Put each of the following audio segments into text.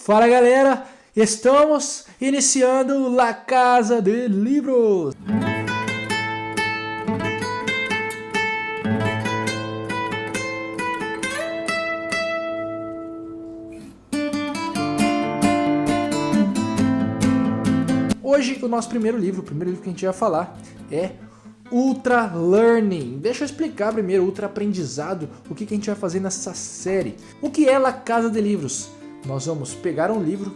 Fala galera, estamos iniciando La Casa de Livros. Hoje o nosso primeiro livro que a gente vai falar é Ultra Learning. Deixa eu explicar primeiro, Ultra Aprendizado, o que a gente vai fazer nessa série. O que é La Casa de Livros? Nós vamos pegar um livro,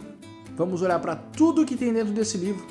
vamos olhar para tudo que tem dentro desse livro,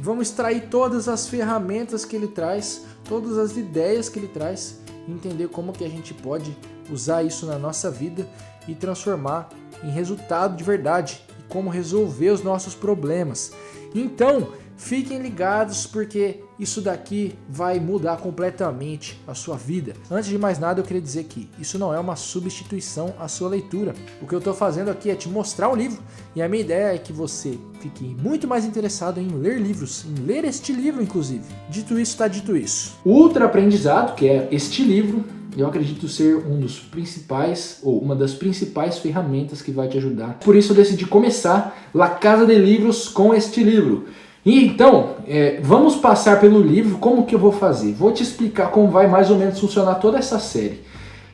vamos extrair todas as ferramentas que ele traz, todas as ideias que ele traz, entender como que a gente pode usar isso na nossa vida e transformar em resultado de verdade, e como resolver os nossos problemas. Então, fiquem ligados porque isso daqui vai mudar completamente a sua vida. Antes de mais nada, eu queria dizer que isso não é uma substituição à sua leitura. O que eu estou fazendo aqui é te mostrar um livro e a minha ideia é que você fique muito mais interessado em ler livros, em ler este livro inclusive. Dito isso, está dito isso. O Ultra Aprendizado, que é este livro, eu acredito ser um dos principais, ou uma das principais ferramentas que vai te ajudar. Por isso eu decidi começar La Casa de Livros com este livro. E então, vamos passar pelo livro. Como que eu vou fazer? Vou te explicar como vai mais ou menos funcionar toda essa série.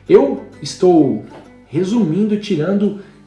Eu estou resumindo,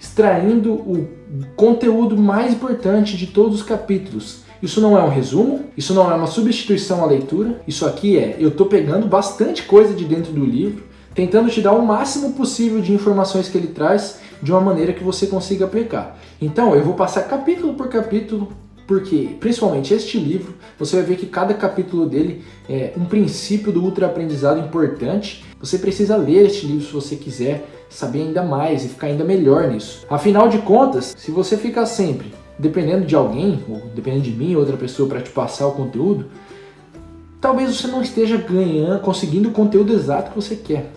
extraindo o conteúdo mais importante de todos os capítulos. Isso não é um resumo, isso não é uma substituição à leitura, isso aqui eu estou pegando bastante coisa de dentro do livro, tentando te dar o máximo possível de informações que ele traz de uma maneira que você consiga aplicar. Então eu vou passar capítulo por capítulo, porque principalmente este livro, você vai ver que cada capítulo dele é um princípio do ultra aprendizado importante. Você precisa ler este livro se você quiser saber ainda mais e ficar ainda melhor nisso. Afinal de contas, se você ficar sempre dependendo de alguém, ou dependendo de mim, outra pessoa para te passar o conteúdo, talvez você não esteja conseguindo o conteúdo exato que você quer.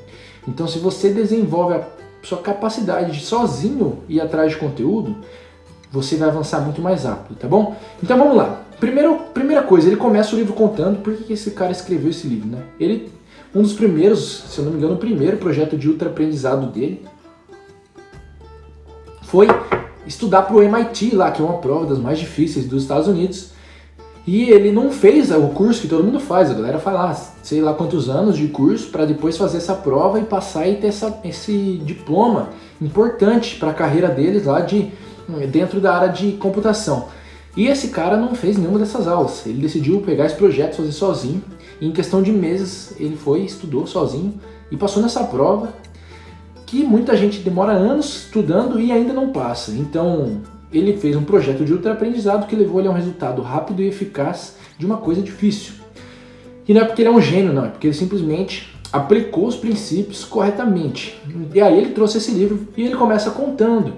Então, se você desenvolve a sua capacidade de sozinho ir atrás de conteúdo, você vai avançar muito mais rápido, tá bom? Então vamos lá. Primeira coisa, ele começa o livro contando por que esse cara escreveu esse livro, né? Um dos primeiros, se eu não me engano, o primeiro projeto de ultra aprendizado dele foi estudar para o MIT lá, que é uma prova das mais difíceis dos Estados Unidos. E ele não fez o curso que todo mundo faz, a galera faz lá, sei lá quantos anos de curso para depois fazer essa prova e passar e ter esse diploma importante para a carreira deles lá dentro da área de computação. E esse cara não fez nenhuma dessas aulas, ele decidiu pegar esse projeto, fazer sozinho, e em questão de meses ele estudou sozinho e passou nessa prova, que muita gente demora anos estudando e ainda não passa. Então, ele fez um projeto de ultra aprendizado que levou ele a um resultado rápido e eficaz de uma coisa difícil. E não é porque ele é um gênio, não, é porque ele simplesmente aplicou os princípios corretamente. E aí ele trouxe esse livro e ele começa contando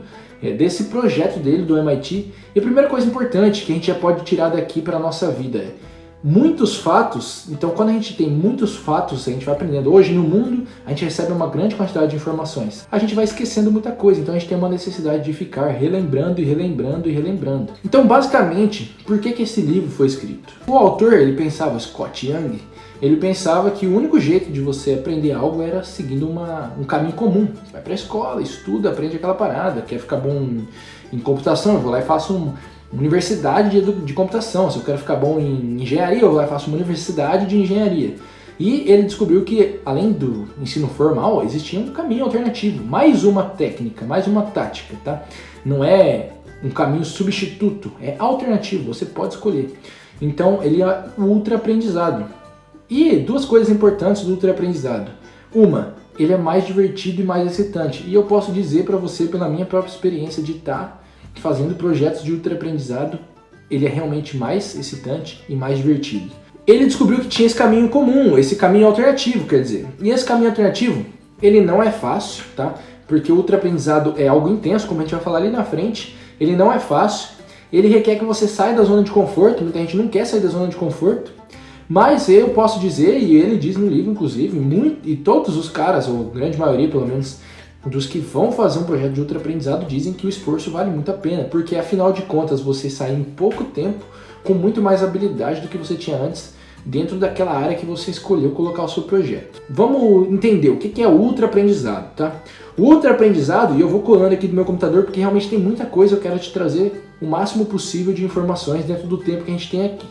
desse projeto dele do MIT. E a primeira coisa importante que a gente já pode tirar daqui para a nossa vida é muitos fatos. Então, quando a gente tem muitos fatos, a gente vai aprendendo. Hoje no mundo a gente recebe uma grande quantidade de informações, a gente vai esquecendo muita coisa, então a gente tem uma necessidade de ficar relembrando e relembrando e relembrando. Então, basicamente, por que esse livro foi escrito? O autor, ele pensava, Scott Young, ele pensava que o único jeito de você aprender algo era seguindo um caminho comum. Você vai para a escola, estuda, aprende aquela parada, quer ficar bom em computação, eu vou lá e faço uma universidade de computação. Se eu quero ficar bom em engenharia, eu vou lá e faço uma universidade de engenharia. E ele descobriu que, além do ensino formal, existia um caminho alternativo, mais uma técnica, mais uma tática, tá? Não é um caminho substituto, é alternativo, você pode escolher. Então, ele é o ultra aprendizado. E duas coisas importantes do ultra aprendizado. Uma, ele é mais divertido e mais excitante. E eu posso dizer para você, pela minha própria experiência de estar fazendo projetos de ultra aprendizado, ele é realmente mais excitante e mais divertido. Ele descobriu que tinha esse caminho comum, esse caminho alternativo, quer dizer. E esse caminho alternativo, ele não é fácil, tá? Porque o ultra aprendizado é algo intenso, como a gente vai falar ali na frente. Ele não é fácil, ele requer que você saia da zona de conforto. Muita gente não quer sair da zona de conforto. Mas eu posso dizer, e ele diz no livro inclusive, e todos os caras, ou grande maioria pelo menos, dos que vão fazer um projeto de ultra aprendizado dizem que o esforço vale muito a pena, porque afinal de contas você sai em pouco tempo com muito mais habilidade do que você tinha antes, dentro daquela área que você escolheu colocar o seu projeto. Vamos entender o que é o ultra-aprendizado, tá? O ultra-aprendizado, e eu vou colando aqui do meu computador porque realmente tem muita coisa, eu quero te trazer o máximo possível de informações dentro do tempo que a gente tem aqui.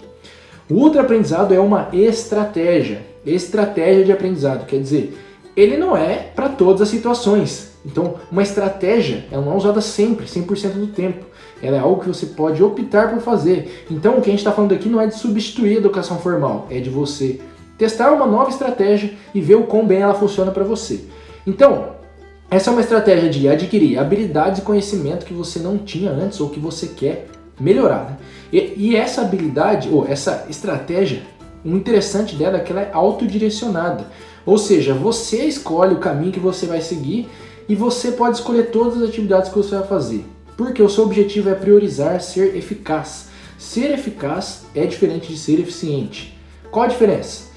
O ultra-aprendizado é uma estratégia de aprendizado, quer dizer, ele não é para todas as situações. Então, uma estratégia, ela não é usada sempre, 100% do tempo. Ela é algo que você pode optar por fazer. Então, o que a gente está falando aqui não é de substituir a educação formal, é de você testar uma nova estratégia e ver o quão bem ela funciona para você. Então, essa é uma estratégia de adquirir habilidades e conhecimento que você não tinha antes ou que você quer melhorar. Né? E essa habilidade, ou essa estratégia, o interessante dela é que ela é autodirecionada. Ou seja, você escolhe o caminho que você vai seguir e você pode escolher todas as atividades que você vai fazer. Porque o seu objetivo é priorizar ser eficaz. Ser eficaz é diferente de ser eficiente. Qual a diferença?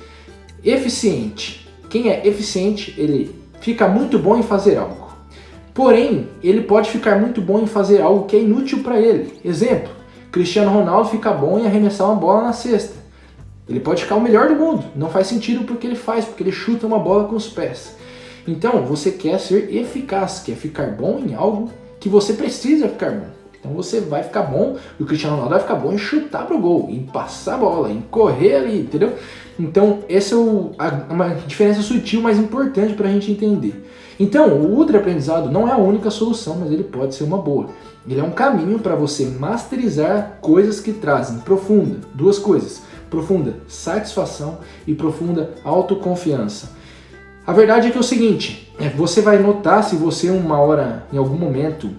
Eficiente. Quem é eficiente, ele fica muito bom em fazer algo. Porém, ele pode ficar muito bom em fazer algo que é inútil para ele. Exemplo, Cristiano Ronaldo fica bom em arremessar uma bola na cesta. Ele pode ficar o melhor do mundo. Não faz sentido porque ele chuta uma bola com os pés. Então, você quer ser eficaz, quer ficar bom em algo que você precisa ficar bom. Então você vai ficar bom, e o Cristiano Ronaldo vai ficar bom em chutar pro gol, em passar a bola, em correr ali, entendeu? Então, essa é uma diferença sutil, mas importante para a gente entender. Então, o ultra-aprendizado não é a única solução, mas ele pode ser uma boa. Ele é um caminho para você masterizar coisas que trazem duas coisas, profunda satisfação e profunda autoconfiança. A verdade é que é o seguinte, você vai notar se você uma hora, em algum momento,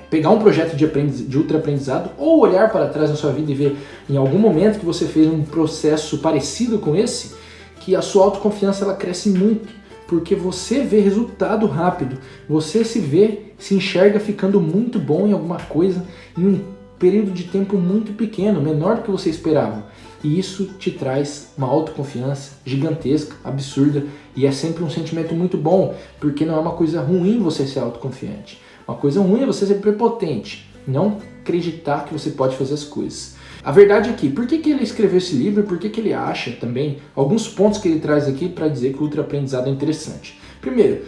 pegar um projeto de ultra-aprendizado ou olhar para trás na sua vida e ver em algum momento que você fez um processo parecido com esse, que a sua autoconfiança ela cresce muito, porque você vê resultado rápido, você se enxerga ficando muito bom em alguma coisa em um período de tempo muito pequeno, menor do que você esperava. E isso te traz uma autoconfiança gigantesca, absurda, e é sempre um sentimento muito bom, porque não é uma coisa ruim você ser autoconfiante. Uma coisa ruim é você ser prepotente, não acreditar que você pode fazer as coisas. A verdade é que, por que ele escreveu esse livro e por que ele acha também alguns pontos que ele traz aqui para dizer que o ultra-aprendizado é interessante. Primeiro,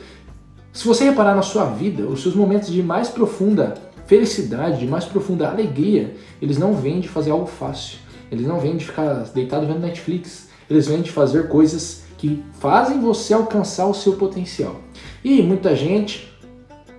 se você reparar na sua vida, os seus momentos de mais profunda felicidade, de mais profunda alegria, eles não vêm de fazer algo fácil. Eles não vêm de ficar deitado vendo Netflix. Eles vêm de fazer coisas que fazem você alcançar o seu potencial. E muita gente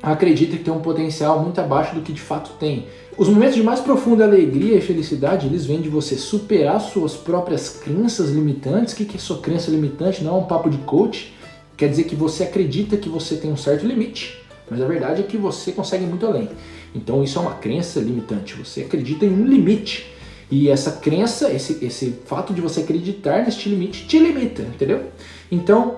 acredita que tem um potencial muito abaixo do que de fato tem. Os momentos de mais profunda alegria e felicidade, eles vêm de você superar suas próprias crenças limitantes. O que é sua crença limitante? Não é um papo de coach. Quer dizer que você acredita que você tem um certo limite, mas a verdade é que você consegue muito além. Então isso é uma crença limitante. Você acredita em um limite. E essa crença, esse fato de você acreditar neste limite, te limita, entendeu? Então,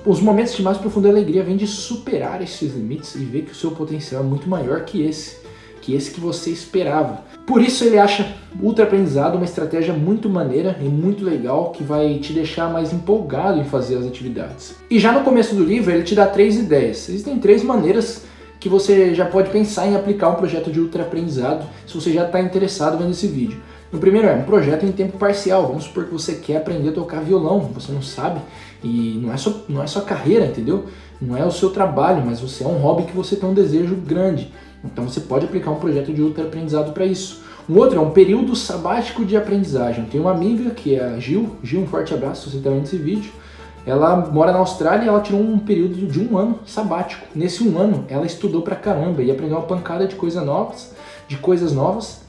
os momentos de mais profunda alegria vêm de superar esses limites e ver que o seu potencial é muito maior que esse que você esperava. Por isso ele acha o ultra-aprendizado uma estratégia muito maneira e muito legal que vai te deixar mais empolgado em fazer as atividades. E já no começo do livro ele te dá 3 ideias. Existem 3 maneiras que você já pode pensar em aplicar um projeto de ultra-aprendizado se você já está interessado vendo esse vídeo. O primeiro é um projeto em tempo parcial. Vamos supor que você quer aprender a tocar violão, você não sabe, e não é sua carreira, entendeu? Não é o seu trabalho, mas você é um hobby que você tem um desejo grande. Então você pode aplicar um projeto de ultra-aprendizado para isso. Um outro é um período sabático de aprendizagem. Eu tenho uma amiga que é a Gil, um forte abraço se você está vendo esse vídeo. Ela mora na Austrália e ela tirou um período de 1 ano sabático. Nesse 1 ano, ela estudou pra caramba e aprendeu uma pancada de coisas novas.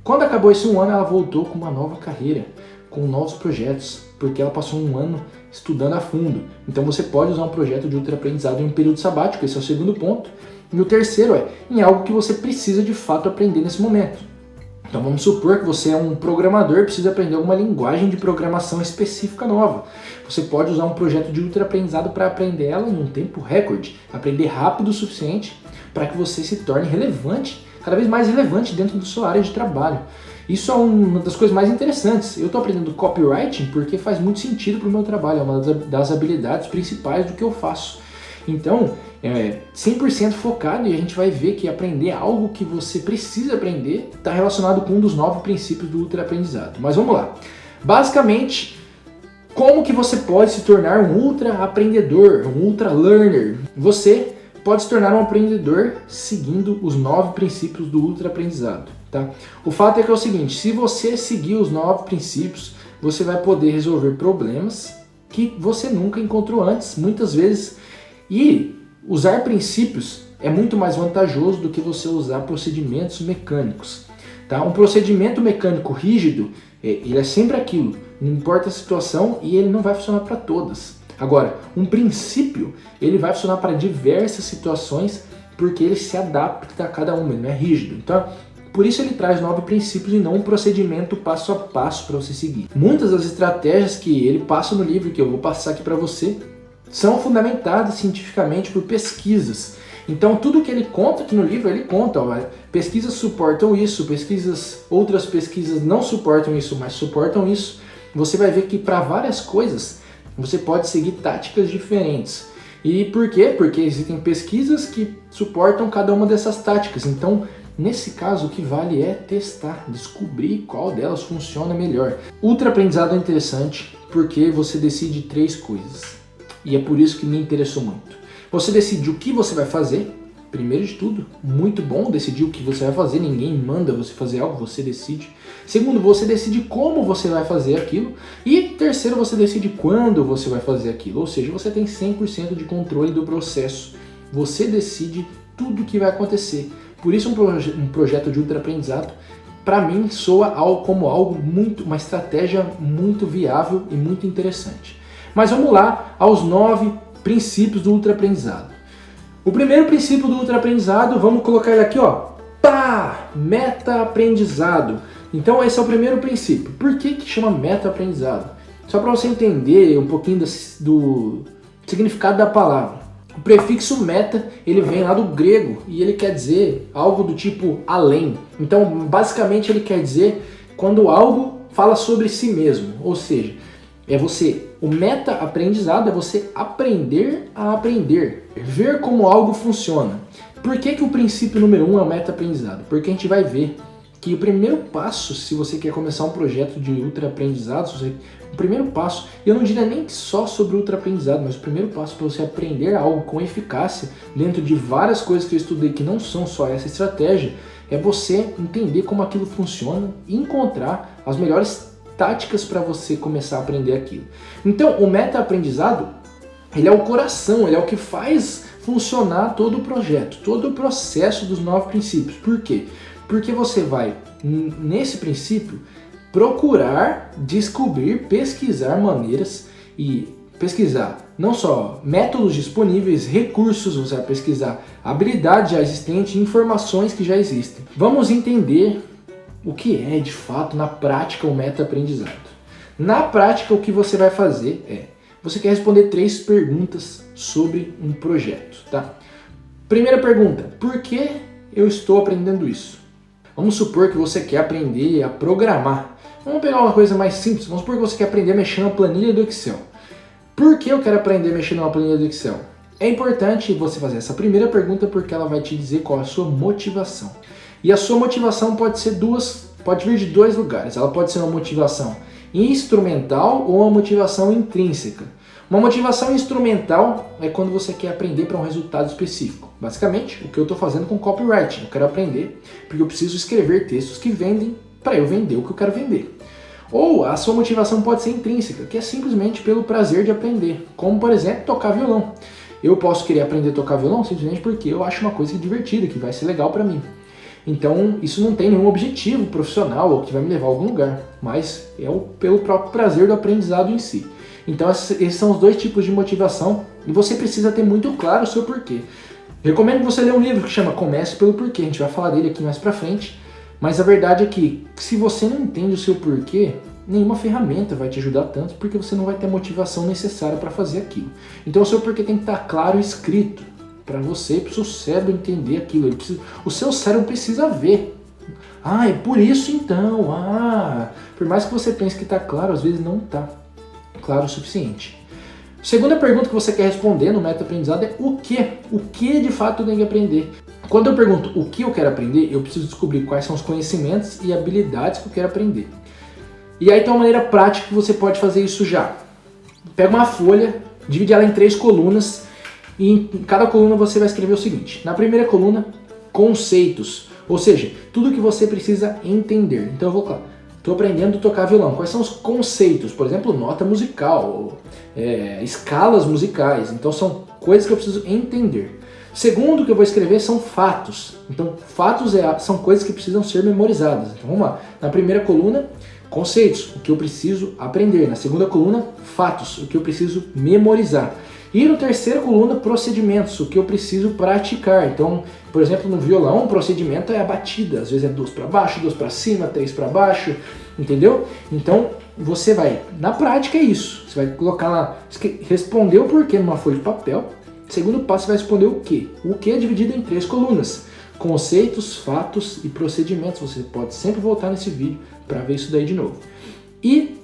Quando acabou esse 1 ano, ela voltou com uma nova carreira, com novos projetos, porque ela passou 1 ano estudando a fundo. Então você pode usar um projeto de ultra-aprendizado em um período sabático, esse é o segundo ponto. E o terceiro é em algo que você precisa de fato aprender nesse momento. Então vamos supor que você é um programador e precisa aprender alguma linguagem de programação específica nova. Você pode usar um projeto de ultra-aprendizado para aprender ela em um tempo recorde, aprender rápido o suficiente para que você se torne relevante, cada vez mais relevante dentro da sua área de trabalho. Isso é uma das coisas mais interessantes. Eu estou aprendendo copywriting porque faz muito sentido para o meu trabalho, é uma das habilidades principais do que eu faço. Então, 100% focado, e a gente vai ver que aprender algo que você precisa aprender está relacionado com um dos 9 princípios do ultra-aprendizado. Mas vamos lá. Basicamente, como que você pode se tornar um ultra aprendedor, um ultra learner? Você pode se tornar um aprendedor seguindo os 9 princípios do ultra aprendizado, tá? O fato é que é o seguinte, se você seguir os 9 princípios, você vai poder resolver problemas que você nunca encontrou antes, muitas vezes. E usar princípios é muito mais vantajoso do que você usar procedimentos mecânicos, tá? Um procedimento mecânico rígido, ele é sempre aquilo, não importa a situação e ele não vai funcionar para todas. Agora, um princípio, ele vai funcionar para diversas situações porque ele se adapta a cada uma, ele não é rígido. Então, por isso ele traz 9 princípios e não um procedimento passo a passo para você seguir. Muitas das estratégias que ele passa no livro, que eu vou passar aqui para você, são fundamentadas cientificamente por pesquisas. Então tudo que ele conta aqui no livro, ele conta, ó, pesquisas suportam isso, outras pesquisas não suportam isso, mas suportam isso. Você vai ver que para várias coisas você pode seguir táticas diferentes. E por quê? Porque existem pesquisas que suportam cada uma dessas táticas. Então, nesse caso, o que vale é testar, descobrir qual delas funciona melhor. Ultra aprendizado é interessante porque você decide 3 coisas. E é por isso que me interessou muito. Você decide o que você vai fazer, primeiro de tudo, muito bom decidir o que você vai fazer, ninguém manda você fazer algo, você decide. Segundo, você decide como você vai fazer aquilo. E terceiro, você decide quando você vai fazer aquilo, ou seja, você tem 100% de controle do processo. Você decide tudo o que vai acontecer. Por isso um projeto de ultra aprendizado, para mim, soa como uma estratégia muito viável e muito interessante. Mas vamos lá aos 9 princípios do ultra aprendizado. O primeiro princípio do ultra aprendizado, vamos colocar ele aqui, ó, pá, meta aprendizado. Então esse é o primeiro princípio. Por que chama meta aprendizado? Só para você entender um pouquinho do significado da palavra. O prefixo meta, ele vem lá do grego e ele quer dizer algo do tipo além. Então basicamente ele quer dizer quando algo fala sobre si mesmo, ou seja, o meta-aprendizado é você aprender a aprender, ver como algo funciona. Por que o princípio número 1 é o meta-aprendizado? Porque a gente vai ver que o primeiro passo, se você quer começar um projeto de ultra-aprendizado, o primeiro passo, eu não diria nem só sobre ultra-aprendizado, mas o primeiro passo para você aprender algo com eficácia, dentro de várias coisas que eu estudei que não são só essa estratégia, é você entender como aquilo funciona e encontrar as melhores táticas para você começar a aprender aquilo. Então, o meta-aprendizado, ele é o coração, ele é o que faz funcionar todo o projeto, todo o processo dos 9 princípios. Por quê? Porque você vai, nesse princípio, procurar, descobrir, pesquisar maneiras e pesquisar não só métodos disponíveis, recursos, você vai pesquisar habilidades já existentes, informações que já existem. Vamos entender o que é, de fato, na prática, o meta-aprendizado. Na prática, o que você vai fazer você quer responder 3 perguntas sobre um projeto, tá? Primeira pergunta, por que eu estou aprendendo isso? Vamos supor que você quer aprender a programar. Vamos pegar uma coisa mais simples, vamos supor que você quer aprender a mexer na planilha do Excel. Por que eu quero aprender a mexer numa planilha do Excel? É importante você fazer essa primeira pergunta porque ela vai te dizer qual é a sua motivação. E a sua motivação pode vir de 2 lugares. Ela pode ser uma motivação instrumental ou uma motivação intrínseca. Uma motivação instrumental é quando você quer aprender para um resultado específico. Basicamente, o que eu estou fazendo com copywriting. Eu quero aprender porque eu preciso escrever textos que vendem para eu vender o que eu quero vender. Ou a sua motivação pode ser intrínseca, que é simplesmente pelo prazer de aprender. Como, por exemplo, tocar violão. Eu posso querer aprender a tocar violão simplesmente porque eu acho uma coisa divertida, que vai ser legal para mim. Então, isso não tem nenhum objetivo profissional ou que vai me levar a algum lugar, mas é pelo próprio prazer do aprendizado em si. Então, esses são os 2 tipos de motivação e você precisa ter muito claro o seu porquê. Recomendo que você lê um livro que chama Comece pelo Porquê, a gente vai falar dele aqui mais pra frente, mas a verdade é que se você não entende o seu porquê, nenhuma ferramenta vai te ajudar tanto porque você não vai ter a motivação necessária para fazer aquilo. Então, o seu porquê tem que estar claro e escrito. Para você e para o seu cérebro entender aquilo. O seu cérebro precisa ver. É por isso então. Por mais que você pense que está claro, às vezes não está claro o suficiente. A segunda pergunta que você quer responder no meta-aprendizado é o que? O que de fato eu tenho que aprender? Quando eu pergunto o que eu quero aprender, eu preciso descobrir quais são os conhecimentos e habilidades que eu quero aprender. E aí tem uma maneira prática que você pode fazer isso já. Pega uma folha, divide ela em 3 colunas e em cada coluna você vai escrever o seguinte. Na primeira coluna, conceitos, ou seja, tudo que você precisa entender. Então eu vou lá, estou aprendendo a tocar violão. Quais são os conceitos? Por exemplo, nota musical, escalas musicais. Então são coisas que eu preciso entender. Segundo que eu vou escrever são fatos. Então fatos são coisas que precisam ser memorizadas. Então vamos lá. Na primeira coluna, conceitos, o que eu preciso aprender. Na segunda coluna, fatos, o que eu preciso memorizar. E na terceira coluna, procedimentos, o que eu preciso praticar. Então, por exemplo, no violão, o procedimento é a batida. Às vezes é 2 para baixo, 2 para cima, 3 para baixo, entendeu? Então, você vai, na prática é isso. Você vai colocar lá, responder o porquê numa folha de papel. Segundo passo, você vai responder o quê. O que é dividido em 3 colunas. Conceitos, fatos e procedimentos. Você pode sempre voltar nesse vídeo para ver isso daí de novo. E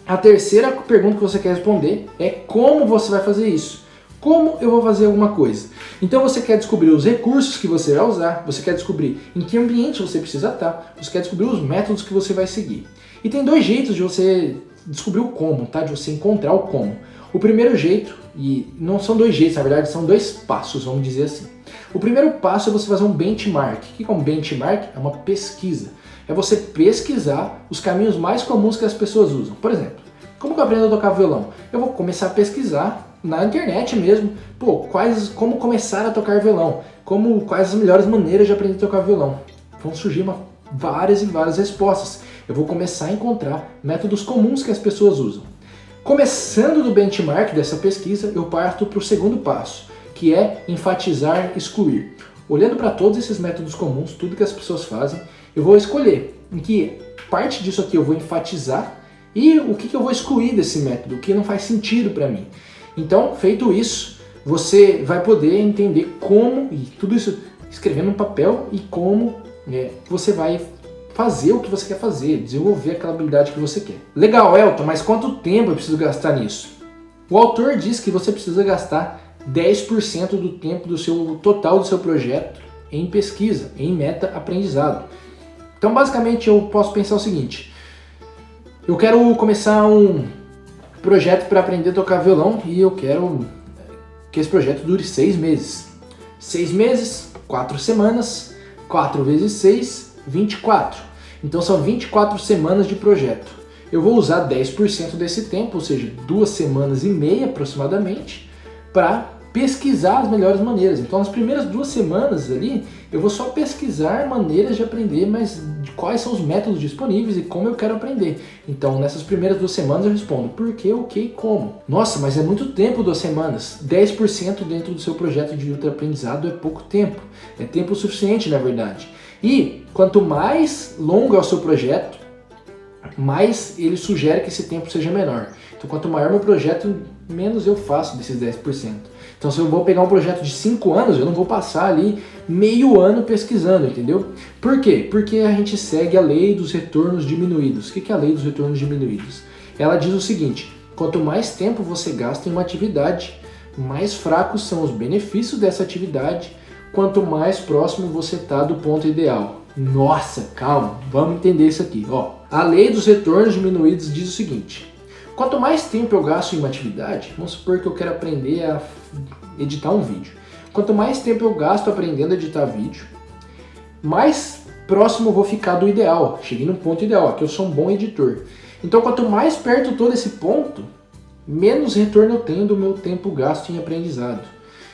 a terceira pergunta que você quer responder é como você vai fazer isso. Como eu vou fazer alguma coisa? Então você quer descobrir os recursos que você vai usar, você quer descobrir em que ambiente você precisa estar, você quer descobrir os métodos que você vai seguir. E tem 2 jeitos de você descobrir o como, tá? De você encontrar o como. O primeiro jeito, e não são 2 jeitos, na verdade são 2 passos, vamos dizer assim. O primeiro passo é você fazer um benchmark. O que é um benchmark? É uma pesquisa. É você pesquisar os caminhos mais comuns que as pessoas usam. Por exemplo, como que eu aprendo a tocar violão? Eu vou começar a pesquisar na internet mesmo, como começar a tocar violão, quais as melhores maneiras de aprender a tocar violão. Vão surgir várias e várias respostas. Eu vou começar a encontrar métodos comuns que as pessoas usam. Começando do benchmark dessa pesquisa, eu parto para o segundo passo, que é enfatizar, excluir. Olhando para todos esses métodos comuns, tudo que as pessoas fazem, eu vou escolher em que parte disso aqui eu vou enfatizar e o que eu vou excluir desse método, o que não faz sentido para mim. Então, feito isso, você vai poder entender como, e tudo isso escrevendo no papel, e como você vai fazer o que você quer fazer, desenvolver aquela habilidade que você quer. Legal, Elton, mas quanto tempo eu preciso gastar nisso? O autor diz que você precisa gastar 10% do tempo total do seu projeto em pesquisa, em meta-aprendizado. Então, basicamente, eu posso pensar o seguinte. Eu quero começar um projeto para aprender a tocar violão e eu quero que esse projeto dure 6 meses. 6 meses, 4 semanas, 4 vezes 6, 24. Então são 24 semanas de projeto. Eu vou usar 10% desse tempo, ou seja, 2 semanas e meia aproximadamente, para pesquisar as melhores maneiras. Então nas primeiras 2 semanas ali, eu vou só pesquisar maneiras de aprender, mas de quais são os métodos disponíveis e como eu quero aprender. Então nessas primeiras 2 semanas eu respondo por quê, o que e como. Nossa, mas é muito tempo 2 semanas. 10% dentro do seu projeto de ultra-aprendizado é pouco tempo. É tempo suficiente, na verdade. E quanto mais longo é o seu projeto, mais ele sugere que esse tempo seja menor. Então quanto maior meu projeto, menos eu faço desses 10%. Então se eu vou pegar um projeto de 5 anos, eu não vou passar ali meio ano pesquisando, entendeu? Por quê? Porque a gente segue a lei dos retornos diminuídos. O que é a lei dos retornos diminuídos? Ela diz o seguinte, quanto mais tempo você gasta em uma atividade, mais fracos são os benefícios dessa atividade, quanto mais próximo você está do ponto ideal. Nossa, calma, vamos entender isso aqui. A lei dos retornos diminuídos diz o seguinte, quanto mais tempo eu gasto em uma atividade, vamos supor que eu quero aprender a editar um vídeo. Quanto mais tempo eu gasto aprendendo a editar vídeo, mais próximo eu vou ficar do ideal. Cheguei no ponto ideal, que eu sou um bom editor. Então quanto mais perto eu estou desse ponto, menos retorno eu tenho do meu tempo gasto em aprendizado.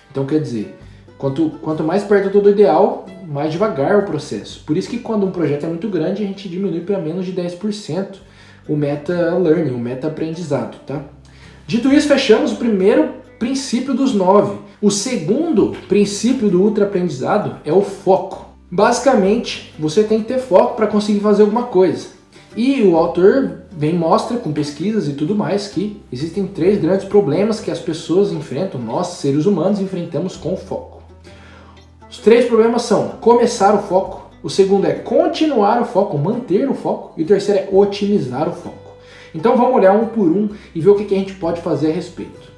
Então quer dizer, quanto mais perto eu estou do ideal, mais devagar o processo. Por isso que quando um projeto é muito grande, a gente diminui para menos de 10% o meta-learning, o meta-aprendizado, tá? Dito isso, fechamos o primeiro princípio dos 9. O segundo princípio do ultra-aprendizado é o foco. Basicamente, você tem que ter foco para conseguir fazer alguma coisa. E o autor mostra com pesquisas e tudo mais que existem 3 grandes problemas que as pessoas enfrentam, nós, seres humanos, enfrentamos com o foco. Os 3 problemas são começar o foco, o segundo é continuar o foco, manter o foco, e o terceiro é otimizar o foco. Então vamos olhar um por um e ver o que a gente pode fazer a respeito.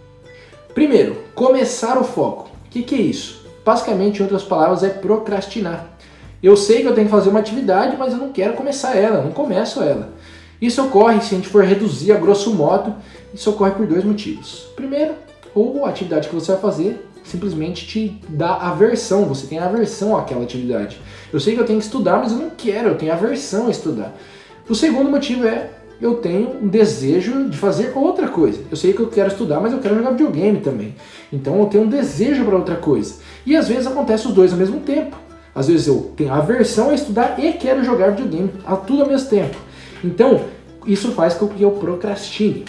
Primeiro, começar o foco. O que é isso? Basicamente, em outras palavras, é procrastinar. Eu sei que eu tenho que fazer uma atividade, mas eu não quero começar ela, não começo ela. Isso ocorre, se a gente for reduzir a grosso modo, isso ocorre por dois motivos. Primeiro, ou a atividade que você vai fazer simplesmente te dá aversão, você tem aversão àquela atividade. Eu sei que eu tenho que estudar, mas eu não quero, eu tenho aversão a estudar. O segundo motivo é, eu tenho um desejo de fazer outra coisa. Eu sei que eu quero estudar, mas eu quero jogar videogame também. Então eu tenho um desejo para outra coisa. E às vezes acontece os dois ao mesmo tempo. Às vezes eu tenho aversão a estudar e quero jogar videogame, tudo ao mesmo tempo. Então, isso faz com que eu procrastine.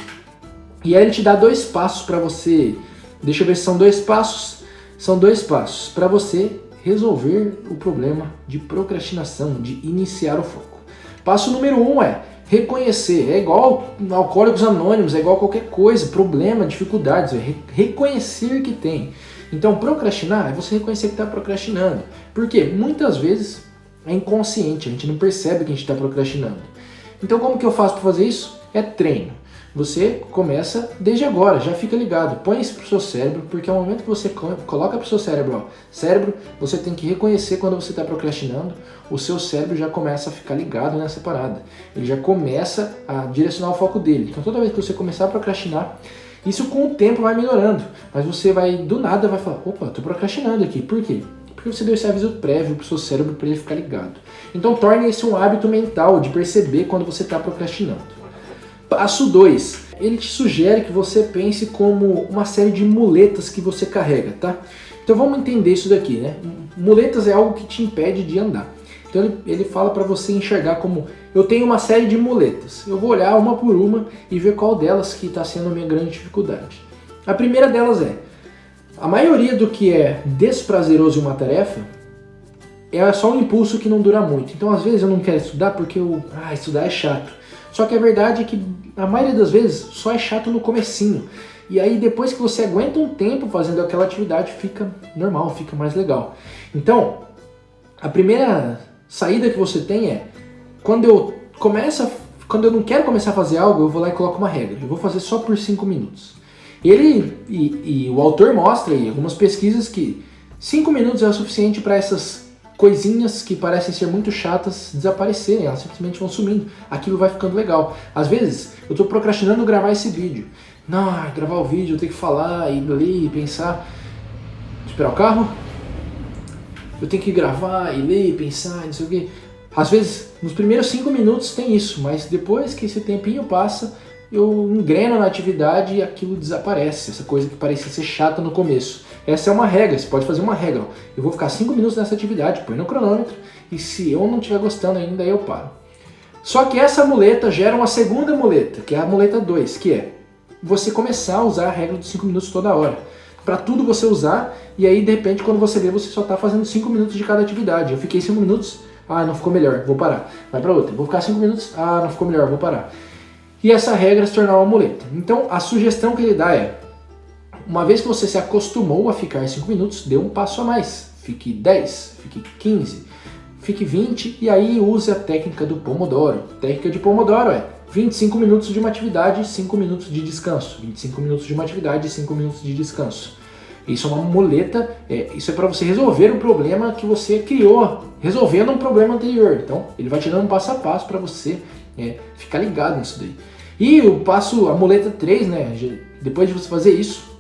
E aí ele te dá 2 passos para você. Deixa eu ver se são 2 passos. São 2 passos para você resolver o problema de procrastinação, de iniciar o foco. Passo número 1 é reconhecer. É igual Alcoólicos Anônimos, é igual qualquer coisa, problema, dificuldades. É reconhecer que tem. Então, procrastinar é você reconhecer que está procrastinando. Por quê? Muitas vezes é inconsciente, a gente não percebe que a gente está procrastinando. Então, como que eu faço para fazer isso? É treino. Você começa desde agora, já fica ligado, põe isso pro seu cérebro, porque é o momento que você coloca pro seu cérebro, cérebro, você tem que reconhecer quando você está procrastinando, o seu cérebro já começa a ficar ligado nessa parada, ele já começa a direcionar o foco dele. Então toda vez que você começar a procrastinar, isso com o tempo vai melhorando, mas você vai, do nada, vai falar, opa, tô procrastinando aqui, por quê? Porque você deu esse aviso prévio pro seu cérebro para ele ficar ligado. Então torne esse um hábito mental de perceber quando você está procrastinando. Passo 2, ele te sugere que você pense como uma série de muletas que você carrega, tá? Então vamos entender isso daqui, né? Muletas é algo que te impede de andar. Então ele fala para você enxergar como, eu tenho uma série de muletas, eu vou olhar uma por uma e ver qual delas que está sendo a minha grande dificuldade. A primeira delas é, a maioria do que é desprazeroso em uma tarefa é só um impulso que não dura muito. Então às vezes eu não quero estudar porque estudar é chato. Só que a verdade é que a maioria das vezes só é chato no comecinho. E aí depois que você aguenta um tempo fazendo aquela atividade, fica normal, fica mais legal. Então, a primeira saída que você tem é, quando eu não quero começar a fazer algo, eu vou lá e coloco uma regra. Eu vou fazer só por 5 minutos. E o autor mostra aí algumas pesquisas que 5 minutos é o suficiente para essas coisinhas que parecem ser muito chatas desaparecerem, elas simplesmente vão sumindo, aquilo vai ficando legal. Às vezes, eu estou procrastinando gravar esse vídeo. Não, gravar o vídeo, eu tenho que falar, ir ali, pensar, esperar o carro, eu tenho que gravar, ir ler, pensar, não sei o quê. Às vezes, nos primeiros 5 minutos tem isso, mas depois que esse tempinho passa, eu engreno na atividade e aquilo desaparece, essa coisa que parecia ser chata no começo. Essa é uma regra, você pode fazer uma regra. Ó. Eu vou ficar 5 minutos nessa atividade, põe no cronômetro, e se eu não estiver gostando ainda, aí eu paro. Só que essa muleta gera uma segunda muleta, que é a muleta 2, que é você começar a usar a regra dos 5 minutos toda hora. Para tudo você usar, e aí de repente quando você vê, você só está fazendo 5 minutos de cada atividade. Eu fiquei 5 minutos, não ficou melhor, vou parar. Vai para outra, vou ficar 5 minutos, não ficou melhor, vou parar. E essa regra se tornar uma muleta. Então a sugestão que ele dá é, uma vez que você se acostumou a ficar 5 minutos, dê um passo a mais. Fique 10, fique 15, fique 20 e aí use a técnica do Pomodoro. A técnica de Pomodoro é 25 minutos de uma atividade, 5 minutos de descanso. 25 minutos de uma atividade, 5 minutos de descanso. Isso é uma muleta, isso é para você resolver o problema que você criou, resolvendo um problema anterior. Então ele vai te dando um passo a passo para você ficar ligado nisso daí. E a muleta 3, né, depois de você fazer isso,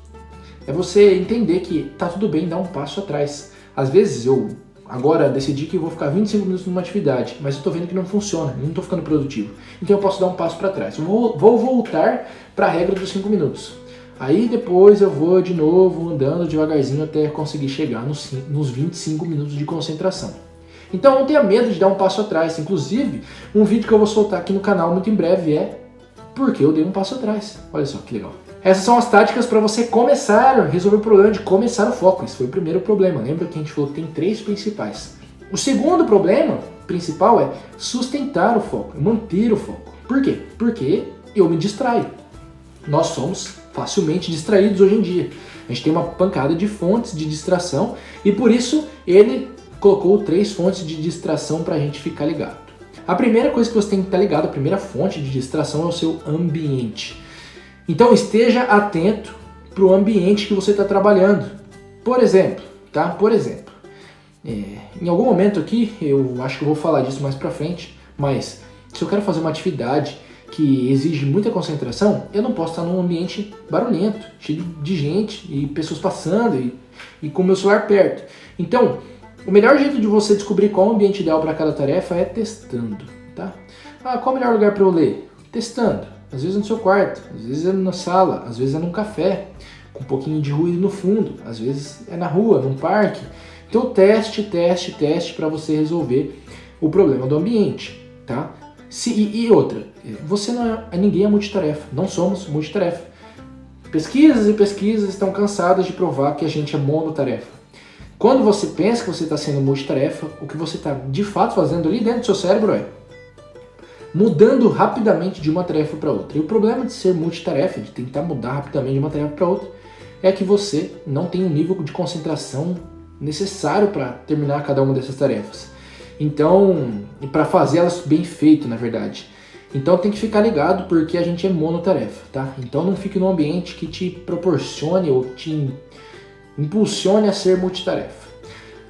é você entender que tá tudo bem dar um passo atrás. Às vezes eu agora decidi que eu vou ficar 25 minutos numa atividade, mas eu tô vendo que não funciona, eu não tô ficando produtivo. Então eu posso dar um passo para trás. Eu vou voltar para a regra dos 5 minutos. Aí depois eu vou de novo andando devagarzinho até conseguir chegar nos 25 minutos de concentração. Então não tenha medo de dar um passo atrás. Inclusive, um vídeo que eu vou soltar aqui no canal muito em breve é porque eu dei um passo atrás. Olha só que legal. Essas são as táticas para você começar a resolver o problema de começar o foco. Esse foi o primeiro problema. Lembra que a gente falou que tem 3 principais. O segundo problema principal é sustentar o foco, manter o foco. Por quê? Porque eu me distraio. Nós somos facilmente distraídos hoje em dia. A gente tem uma pancada de fontes de distração e por isso ele colocou 3 fontes de distração para a gente ficar ligado. A primeira coisa que você tem que estar ligado, a primeira fonte de distração é o seu ambiente. Então esteja atento para o ambiente que você está trabalhando. Por exemplo, em algum momento aqui, eu acho que eu vou falar disso mais para frente, mas se eu quero fazer uma atividade que exige muita concentração, eu não posso estar num ambiente barulhento, cheio de gente e pessoas passando e com o meu celular perto. Então, o melhor jeito de você descobrir qual é o ambiente ideal para cada tarefa é testando, tá? Qual é o melhor lugar para eu ler? Testando. Às vezes é no seu quarto, às vezes é na sala, às vezes é num café, com um pouquinho de ruído no fundo, às vezes é na rua, num parque. Então teste para você resolver o problema do ambiente, tá? E outra, ninguém é multitarefa, não somos multitarefa. Pesquisas e pesquisas estão cansadas de provar que a gente é monotarefa. Quando você pensa que você está sendo multitarefa, o que você está de fato fazendo ali dentro do seu cérebro é mudando rapidamente de uma tarefa para outra. E o problema de ser multitarefa, de tentar mudar rapidamente de uma tarefa para outra, é que você não tem um nível de concentração necessário para terminar cada uma dessas tarefas. Então, para fazer elas bem feito, na verdade. Então tem que ficar ligado porque a gente é monotarefa, tá? Então não fique num ambiente que te proporcione ou te impulsione a ser multitarefa.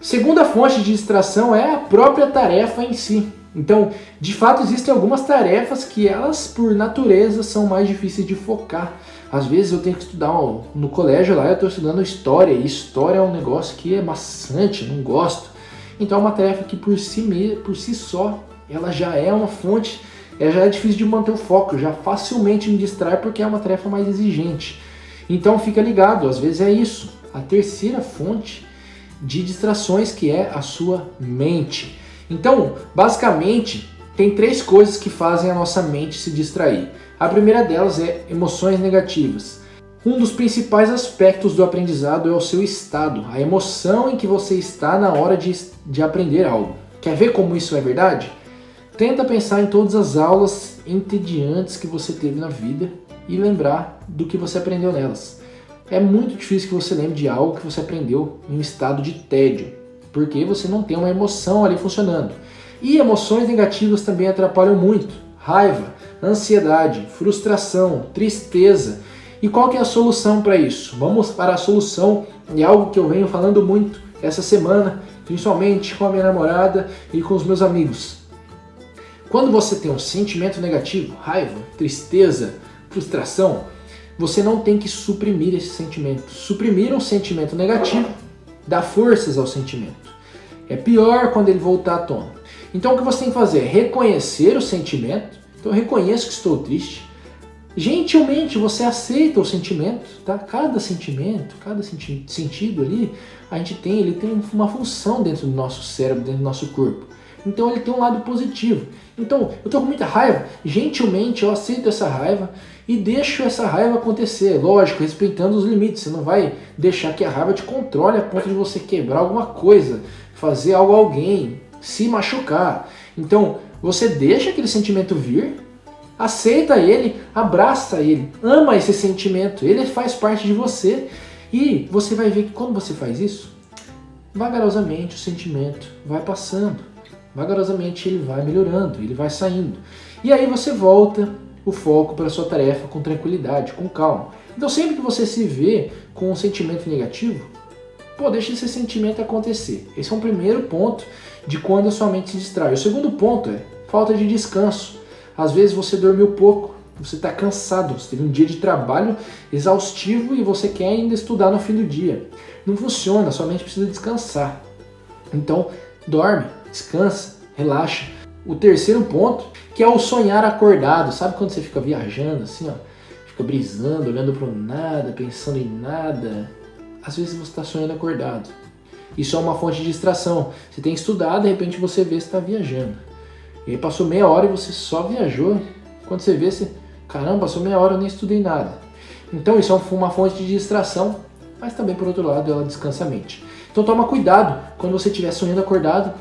Segunda fonte de distração é a própria tarefa em si. Então, de fato, existem algumas tarefas que elas, por natureza, são mais difíceis de focar. Às vezes eu tenho que estudar no colégio lá, eu estou estudando história, e história é um negócio que é maçante, eu não gosto. Então é uma tarefa que por si só, ela já é uma fonte, já é difícil de manter o foco, já facilmente me distrai porque é uma tarefa mais exigente. Então fica ligado, às vezes é isso, a terceira fonte de distrações que é a sua mente. Então, basicamente, tem 3 coisas que fazem a nossa mente se distrair. A primeira delas é emoções negativas. Um dos principais aspectos do aprendizado é o seu estado, a emoção em que você está na hora de aprender algo. Quer ver como isso é verdade? Tenta pensar em todas as aulas entediantes que você teve na vida e lembrar do que você aprendeu nelas. É muito difícil que você lembre de algo que você aprendeu em um estado de tédio, porque você não tem uma emoção ali funcionando. E emoções negativas também atrapalham muito. Raiva, ansiedade, frustração, tristeza. E qual que é a solução para isso? Vamos para a solução, e algo que eu venho falando muito essa semana, principalmente com a minha namorada e com os meus amigos. Quando você tem um sentimento negativo, raiva, tristeza, frustração, você não tem que suprimir esse sentimento. Suprimir um sentimento negativo dá forças ao sentimento. É pior quando ele voltar à tona. Então o que você tem que fazer é reconhecer o sentimento. Então eu reconheço que estou triste. Gentilmente você aceita o sentimento, tá? Cada sentimento, cada sentido ali, ele tem uma função dentro do nosso cérebro, dentro do nosso corpo. Então ele tem um lado positivo. Então eu estou com muita raiva, gentilmente eu aceito essa raiva e deixo essa raiva acontecer. Lógico, respeitando os limites. Você não vai deixar que a raiva te controle a ponto de você quebrar alguma coisa, fazer algo a alguém, se machucar. Então você deixa aquele sentimento vir, aceita ele, abraça ele, ama esse sentimento, ele faz parte de você e você vai ver que quando você faz isso, vagarosamente o sentimento vai passando, vagarosamente ele vai melhorando, ele vai saindo. E aí você volta o foco para a sua tarefa com tranquilidade, com calma. Então sempre que você se vê com um sentimento negativo, deixa esse sentimento acontecer. Esse é um primeiro ponto de quando a sua mente se distrai. O segundo ponto é falta de descanso. Às vezes você dormiu pouco, você está cansado, você teve um dia de trabalho exaustivo e você quer ainda estudar no fim do dia. Não funciona, sua mente precisa descansar. Então, dorme, descansa, relaxa. O terceiro ponto, que é o sonhar acordado. Sabe quando você fica viajando assim, ó, fica brisando, olhando para o nada, pensando em nada? Às vezes você está sonhando acordado. Isso é uma fonte de distração. Você tem que estudar, de repente você vê que está viajando. E aí passou meia hora e você só viajou. Quando você vê, caramba, passou meia hora e eu nem estudei nada. Então isso é uma fonte de distração, mas também por outro lado ela descansa a mente. Então toma cuidado quando você estiver sonhando acordado.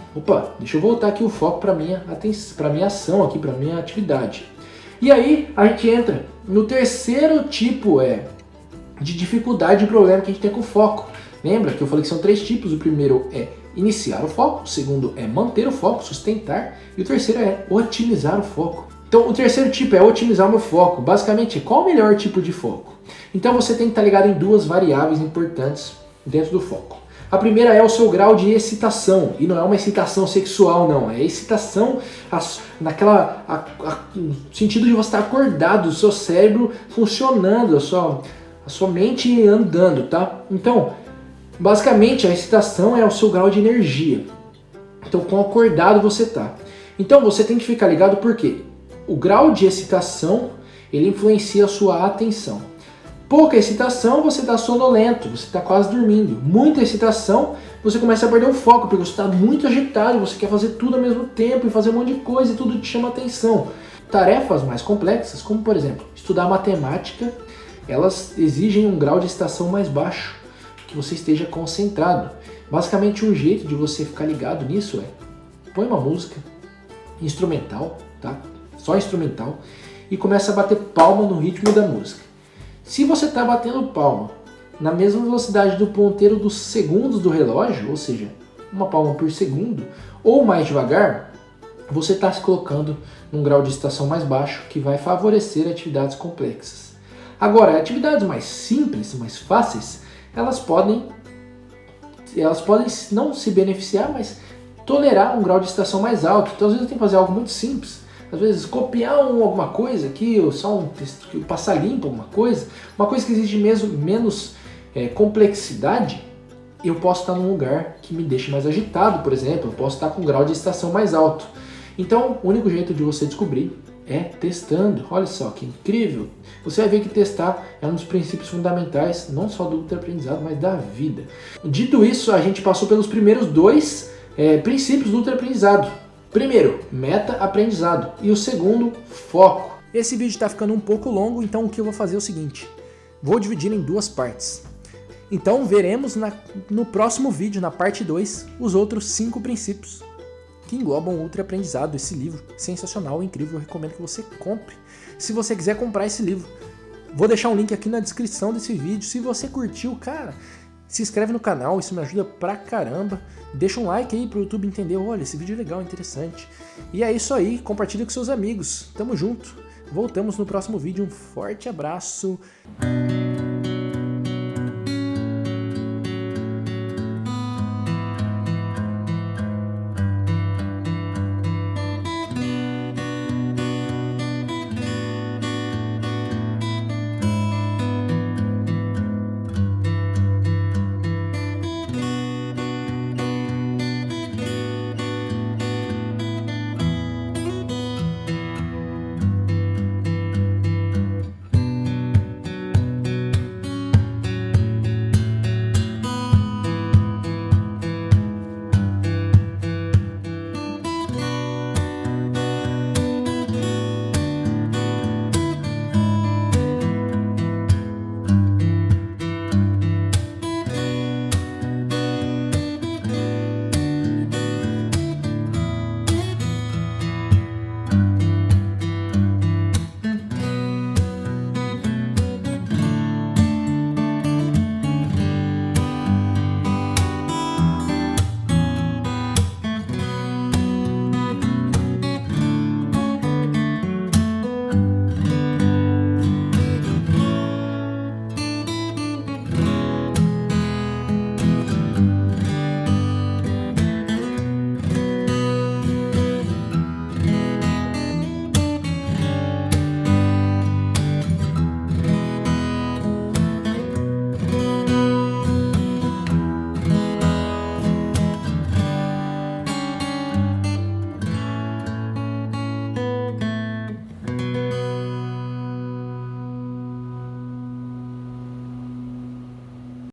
Deixa eu voltar aqui o foco para minha ação aqui, para minha atividade. E aí a gente entra no terceiro tipo de dificuldade e problema que a gente tem com o foco. Lembra que eu falei que são 3 tipos? O primeiro é iniciar o foco, o segundo é manter o foco, sustentar, e o terceiro é otimizar o foco. Então o terceiro tipo é otimizar o meu foco. Basicamente, qual o melhor tipo de foco? Então você tem que estar ligado em 2 variáveis importantes dentro do foco. A primeira é o seu grau de excitação, e não é uma excitação sexual não, é excitação no sentido de você estar acordado, o seu cérebro funcionando, a sua mente andando, tá? Então, basicamente a excitação é o seu grau de energia, então quão acordado você tá. Então você tem que ficar ligado porque o grau de excitação ele influencia a sua atenção. Pouca excitação, você está sonolento, você está quase dormindo. Muita excitação, você começa a perder o foco, porque você está muito agitado, você quer fazer tudo ao mesmo tempo e fazer um monte de coisa e tudo te chama atenção. Tarefas mais complexas, como por exemplo, estudar matemática, elas exigem um grau de excitação mais baixo, que você esteja concentrado. Basicamente um jeito de você ficar ligado nisso é, põe uma música instrumental, tá? Só instrumental, e começa a bater palma no ritmo da música. Se você está batendo palma na mesma velocidade do ponteiro dos segundos do relógio, ou seja, uma palma por segundo, ou mais devagar, você está se colocando num grau de excitação mais baixo que vai favorecer atividades complexas. Agora, atividades mais simples, mais fáceis, elas podem não se beneficiar, mas tolerar um grau de excitação mais alto. Então, às vezes, tem que fazer algo muito simples. Às vezes copiar alguma coisa aqui, ou só passar limpo alguma coisa, uma coisa que exige menos complexidade, eu posso estar num lugar que me deixe mais agitado, por exemplo, eu posso estar com um grau de excitação mais alto. Então, o único jeito de você descobrir é testando. Olha só que incrível! Você vai ver que testar é um dos princípios fundamentais, não só do ultraaprendizado, mas da vida. Dito isso, a gente passou pelos primeiros dois princípios do ultraaprendizado. Primeiro, meta-aprendizado, e o segundo, foco. Esse vídeo está ficando um pouco longo, então o que eu vou fazer é o seguinte, vou dividir em duas partes. Então veremos no próximo vídeo, na parte 2, os outros 5 princípios que englobam o ultraaprendizado, esse livro sensacional, incrível, eu recomendo que você compre. Se você quiser comprar esse livro, vou deixar um link aqui na descrição desse vídeo. Se você curtiu, cara, se inscreve no canal, isso me ajuda pra caramba. Deixa um like aí pro YouTube entender, olha, esse vídeo é legal, interessante. E é isso aí, compartilha com seus amigos. Tamo junto. Voltamos no próximo vídeo. Um forte abraço.